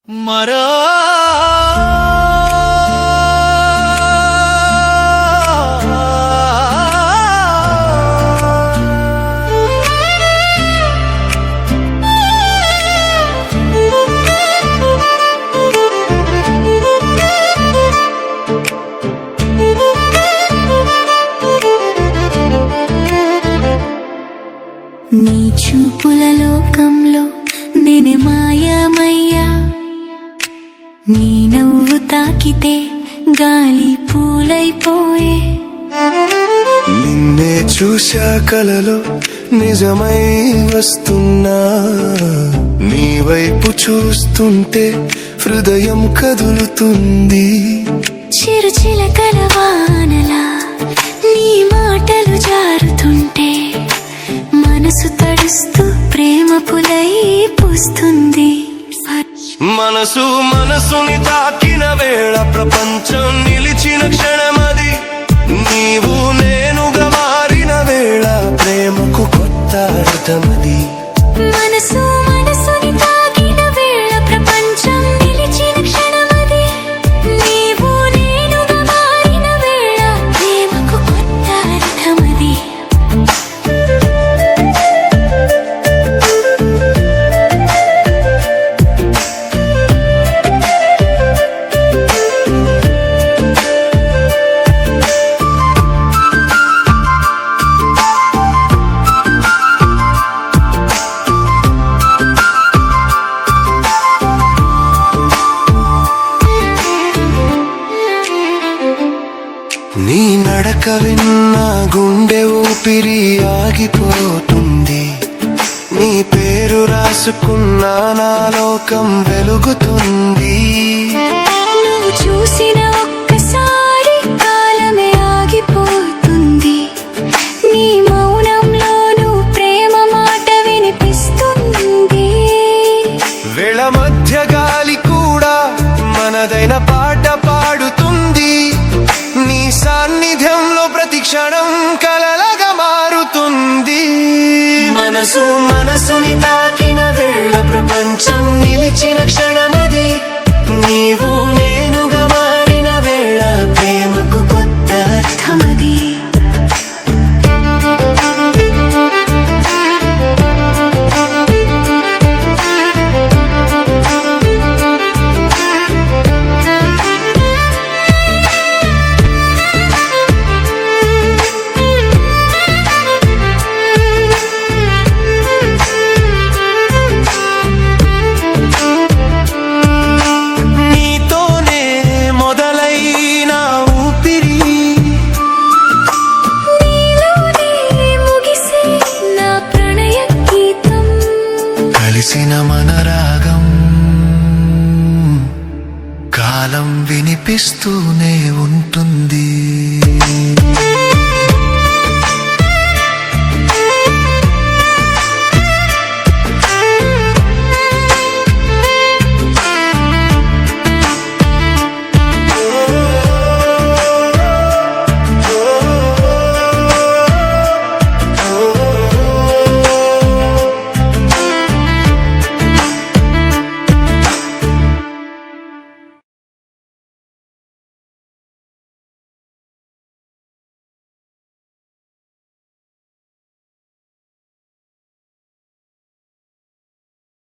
మరో నీ చూపుల లోకంలో నేనే మాయమయ్యా, నీ నవ్వు తాకితే గాలి పూలైపోయే. నిన్నే చూశా కలలో నిజమై వస్తున్నా, నీ వైపు చూస్తుంటే హృదయం కదులుతుంది. చిరు చిలకల వానలా నీ మాటలు జారుతుంటే మనసు తడుస్తూ ప్రేమ పులై పూస్తుంది. మనసు మనసుని తాకిన వేళ ప్రపంచం నిలిచిన క్షణమది. నీవు నేనుగా మారిన వేళ ప్రేమకు కొత్త అర్థమది. మనసు మనసుని తాకిన వేళ ప్రపంచం నిలిచిన క్షణమది. నీవు నేనుగా మారిన వేళ ప్రేమకు కొత్త అర్థమది. నీ నడక విన్నా గుండె ఊపిరి ఆగిపోతుంది. నీ పేరు రాసుకున్నా నా లోకం వెలుగుతుంది. నువ్వు చూసిన ఒక్కసారి కాలమే ఆగిపోతుంది. నీ మౌనంలోనూ ప్రేమ మాట వినిపిస్తుంది. వేళ మధ్య గాలి కూడా మనదైన పాట పాడుతుంది. నీ సాన్నిధ్యంలో ప్రతి క్షణం కలలగా మారుతుంది. మనసు మనసుని తాకిన వేళ ప్రపంచం నిలిచిన క్షణమది. నీవు నేనుగా మారిన వేళ ప్రేమకు కొత్త అర్థమది. కలిసిన మన రాగం కాలం వినిపిస్తూనే ఉంటుంది.